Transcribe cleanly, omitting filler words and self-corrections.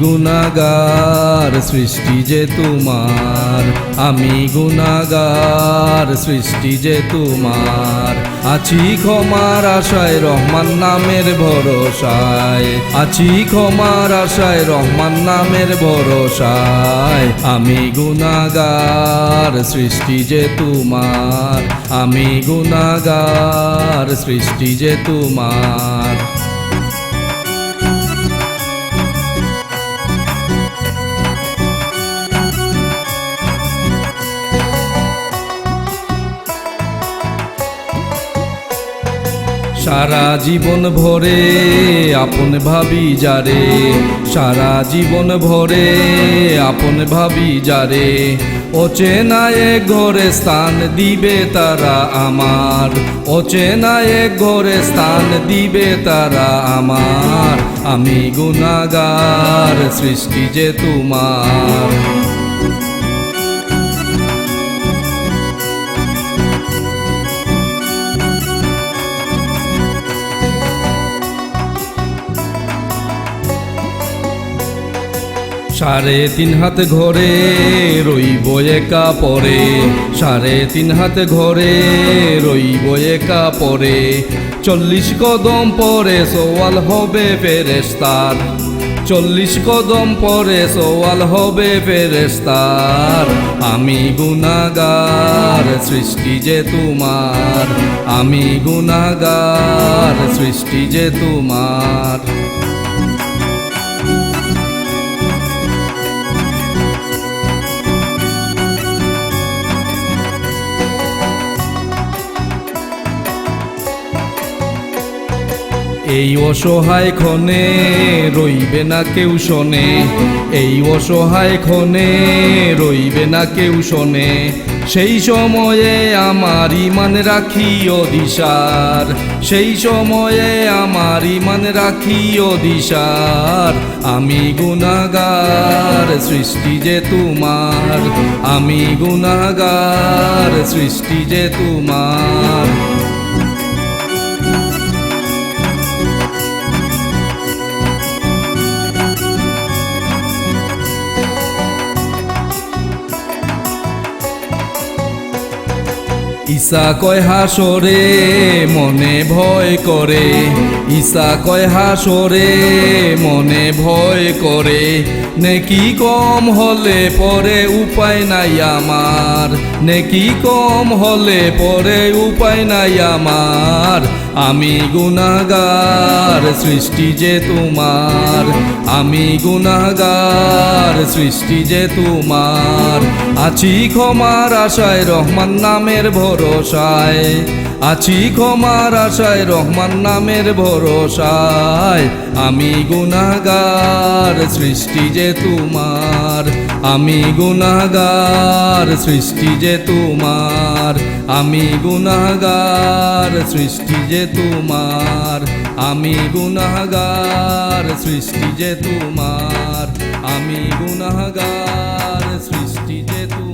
গুনাহগার সৃষ্টি যে তোমার, আমি গুনাহগার সৃষ্টি যে তোমার। আছি ক্ষমার আশায় রহমান নামের ভরসায়, আছি ক্ষমার আশায় রহমান নামের ভরসায়। আমি গুনাহগার সৃষ্টি যে তোমার, আমি গুনাহগার সৃষ্টি যে তোমার। সারা জীবন ভরে আপন ভাবি যারে, সারা জীবন ভরে আপন ভাবি যারে। অচেনা এক ঘরে স্থান দিবে তারা আমার, অচেনা এক ঘরে স্থান দিবে তারা আমার। আমি গুনাহগার সৃষ্টি যে তোমার। সাড়ে তিন হাত ঘরে রইব একা পরে, সাড়ে তিন হাত ঘরে রইব একা পরে। 40 কদম পরে সওয়াল হবে ফেরেশতার, 40 কদম পরে সওয়াল হবে ফেরেশতার। আমি গুনাহগার সৃষ্টি যে তোমার, আমি গুনাহগার সৃষ্টি যে তোমার। এই অসহায় ক্ষণে রইবে না কেউ শোনে, এই অসহায় ক্ষণে রইবে না কেউ শোনে। সেই সময়ে আমার ঈমান রাখিও দিশার, সেই সময়ে আমার ঈমান রাখিও দিশার। আমি গুনাহগার সৃষ্টি যে তোমার, আমি গুনাহগার সৃষ্টি যে তোমার। ঈসা কয় হাসরে মনে ভয় করে, ঈসা কয় হাসরে মনে ভয় করে। নেকি কম হলে পরে উপায় নাই আমার, নেকি কম হলে পরে উপায় নাই আমার। আমি গুনাহগার সৃষ্টি যে তোমার, আমি গুনাহগার সৃষ্টি যে তোমার। আছি ক্ষমার আশায় রহমান নামের ভরসায়, আছি ক্ষমার আশায় রহমান নামের ভরসায়। আমি গুনাহগার সৃষ্টি যে তোমার, আমি গুনাহগার সৃষ্টি যে তোমার। আমি গুনাহগার সৃষ্টি যে তোমার, আমি গুনাহগার সৃষ্টি যে তোমার। আমি গুনাহগার সৃষ্টি যে তোমার।